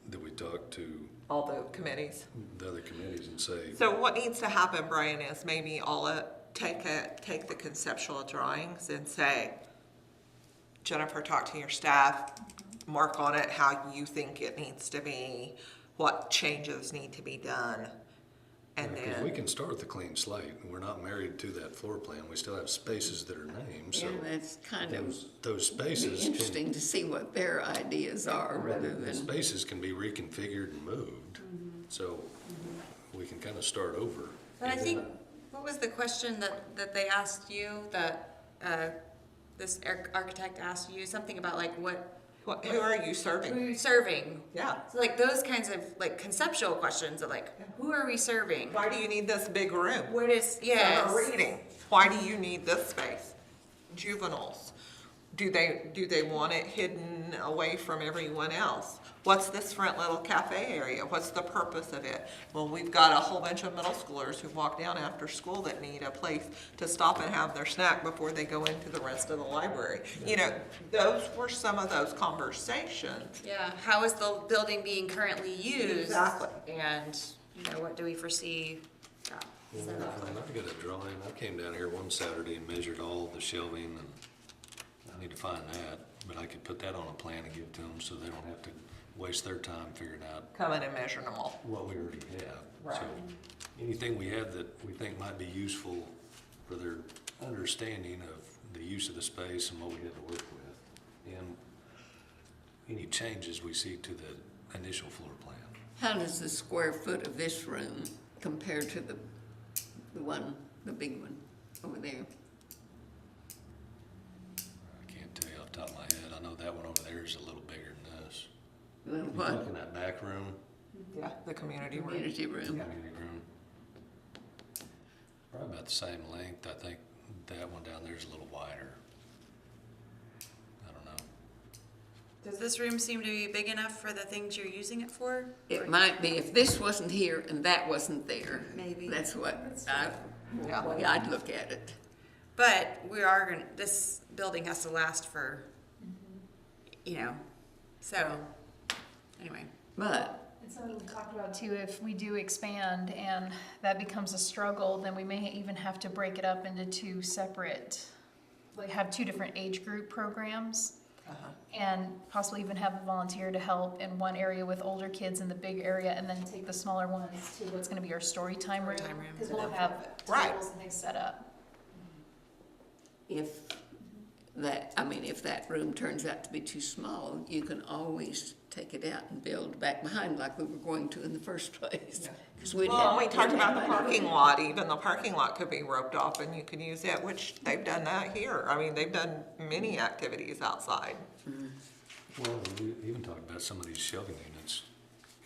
that we talk to All the committees. the other committees and say, So what needs to happen, Brian, is maybe take the conceptual drawings and say, Jennifer, talk to your staff, mark on it how you think it needs to be, what changes need to be done. And because we then, can start with a clean slate. We're not married to that floor plan. We still have spaces that are named, so And that's kind of those be spaces interesting can, to see what their ideas are rather the than, spaces can be reconfigured and moved. So we can kind of start over. But I think, what was the question that they asked you, that this architect asked you? Something about like who are you who are serving? you serving? Yeah. So like those kinds of like conceptual questions of like, who are we serving? Why do you need this big room? What is, For yes. reading. Why do you need this space? Juveniles. Do they want it hidden away from everyone else? What's this front little cafe area? What's the purpose of it? Well, we've got a whole bunch of middle schoolers who walk down after school that need a place to stop and have their snack before they go into the rest of the library. You know, those were some of those conversations. Yeah, how is the building being currently used? Exactly. And, you know, what do we foresee? Yeah. Well, I've got a drawing. I came down here one Saturday and measured all the shelving, and I need to find that, but I could put that on a plan and give it to them so they don't have to waste their time figuring out Come in and measure them all. what we already have. Right. So anything we have that we think might be useful for their understanding of the use of the space and what we have to work with, and any changes we see to the initial floor plan. how does the square foot of this room compare to the one, the big one over there? I can't tell you off the top of my head. I know that one over there is a little bigger than this. Little You what? talking that back room, Yeah, the community room. Community room. community room? Probably about the same length. I think that one down there is a little wider. I don't know. Does this room seem to be big enough for the things you're using it for? It might be, if this wasn't here and that wasn't there. Maybe. That's what Yeah. the way I'd look at it. But we are gonna, this building has to last for, you know, so, anyway. But And so we talked about too, if we do expand and that becomes a struggle, then we may even have to break it up into 2 separate, like have 2 different age group programs. And possibly even have a volunteer to help in one area with older kids in the big area, and then take the smaller ones to what's gonna be our story time room. Story time room. Because we'll have Right. tables and things set up. if if that room turns out to be too small, you can always take it out and build back behind like we were going to in the first place. 'Cause we'd Well, have- and we talked we'd have about the money. parking lot, even the parking lot could be roped off and you could use it, which they've done that here. I mean, they've done many activities outside. Well, we even talked about some of these shelving units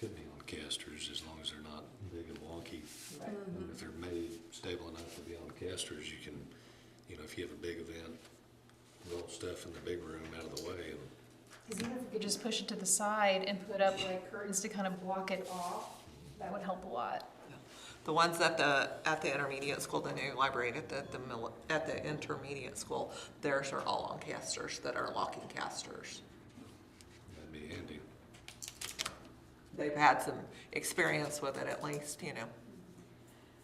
could be on casters as long as they're not big and wonky. And if they're made stable enough to be on casters, you can, if you have a big event, roll stuff in the big room out of the way and Because even if we could just push it to the side and put up like curtains to kind of block it off, that would help a lot. The ones at the intermediate school, the new library at the intermediate school, theirs are all on casters that are locking casters. that'd be handy. They've had some experience with it at least,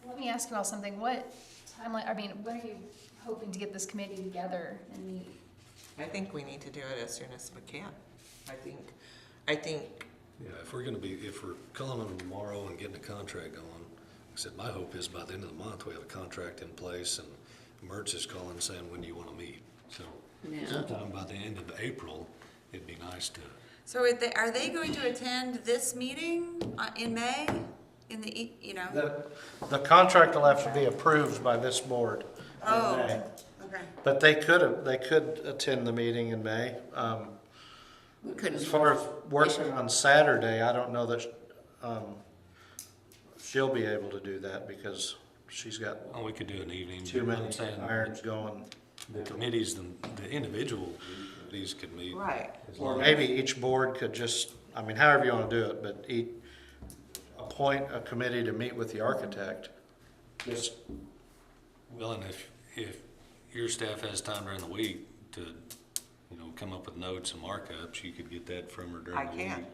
Let me ask you all something. What timeline, when are you hoping to get this committee together and meet? I think we need to do it as soon as we can. I think, Yeah, if we're calling them tomorrow and getting a contract going, like I said, my hope is by the end of the month, we have a contract in place and Mertz is calling saying, when do you want to meet? So Yeah. sometime by the end of April, it'd be nice to, So are they going to attend this meeting in May? The contract will have to be approved by this board in Oh, May. Okay. But they could attend the meeting in May. We couldn't. As far as working on Saturday, I don't know that, she'll be able to do that because she's got Well, we could do an evening. too but many I'm saying irons going. The committees, the individual committees could meet. Right. as Or long as- maybe each board could just, I mean, however you wanna do it, but appoint a committee to meet with the architect. Just, Well, and if your staff has time during the week to, you know, come up with notes and markups, you could get that from her during I the week. can.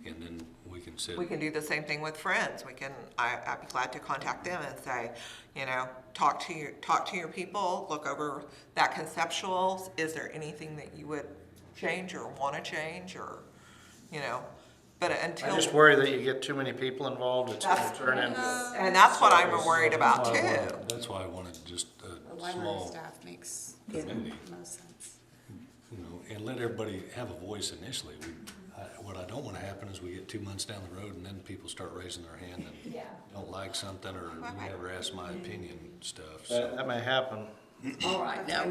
And then we can sit. We can do the same thing with friends. I'd be glad to contact them and say, you know, talk to your people, look over that conceptual. Is there anything that you would change or want to change or, you know, but I until. just worry that you get too many people involved, it's gonna That's- turn into. And that's what I'm worried about That's why I too. wanted- That's why I wanted just The a library small staff makes committee, most sense. you know, and let everybody have a voice initially. What I don't want to happen is we get 2 months down the road and then people start raising their hand and don't like something or you never ask my opinion stuff. So That may happen. All right, now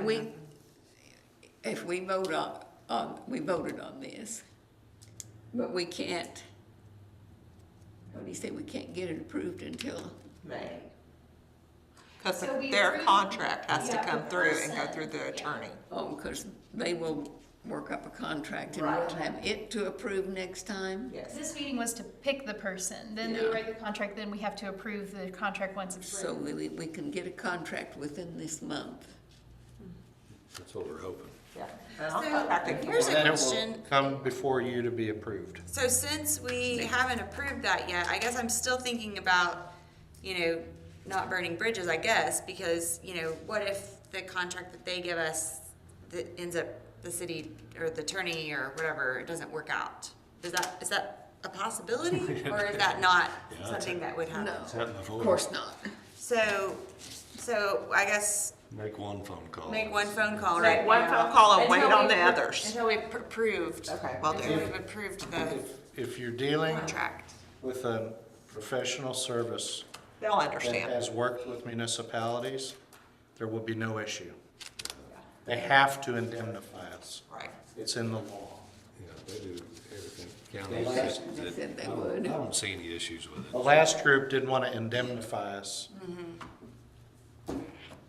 if we vote we voted on this, but we can't, what do you say, we can't get it approved until, May. Because So we their approved- contract has to yeah, come the through and go person, through the yeah. attorney. because they will work up a contract and Right. we'll have it to approve next time? Yes. This meeting was to pick the person, then they Yeah. write the contract, then we have to approve the contract once it's So written. we can get a contract within this month. that's what we're hoping. Yeah. And I'll So, contact them. here's a Then it will question. come before you to be approved. So since we haven't approved that yet, I guess I'm still thinking about, you know, not burning bridges, I guess, because, you know, what if the contract that they give us that ends up the city or the attorney or whatever, it doesn't work out? Is that a possibility? Or is that not Yeah, something that would happen? No, happened before. of course not. So I guess Make one phone call. make one phone call Make right one now. phone call and wait Until on we've the appro- others. Until we've approved. Okay, will Until do. we've approved the If you're dealing contract. with a professional service They'll that understand. has worked with municipalities, there will be no issue. They have to indemnify us. Right. It's in the law. Yeah, they do everything. They County. said they I would. don't see any issues with The it. last group didn't want to indemnify us.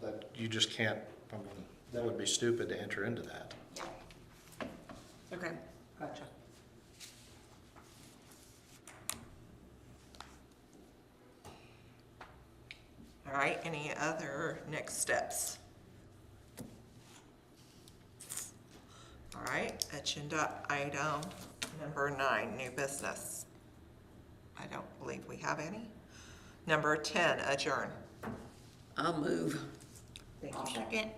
That you just can't, I mean, that would be stupid to enter into that. Okay. Gotcha. All right, any other next steps? All right, agenda item number 9, new business. I don't believe we have any. Number 10, adjourn. I'll move. Thank I'll you. second.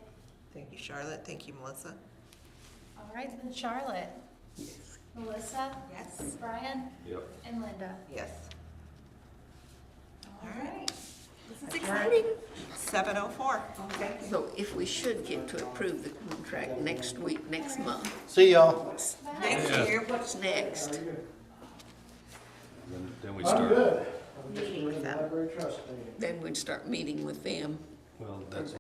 Thank you, Charlotte. Thank you, Melissa. All right, then Charlotte, Melissa, Yes. Brian, Yep. and Linda. Yes. All right. This is exciting. 7:04. So if we should get to approve the contract next week, next month, See y'all. Thank you. what's next? Then we start, Meeting with them. Then we'd start meeting with them. well, that's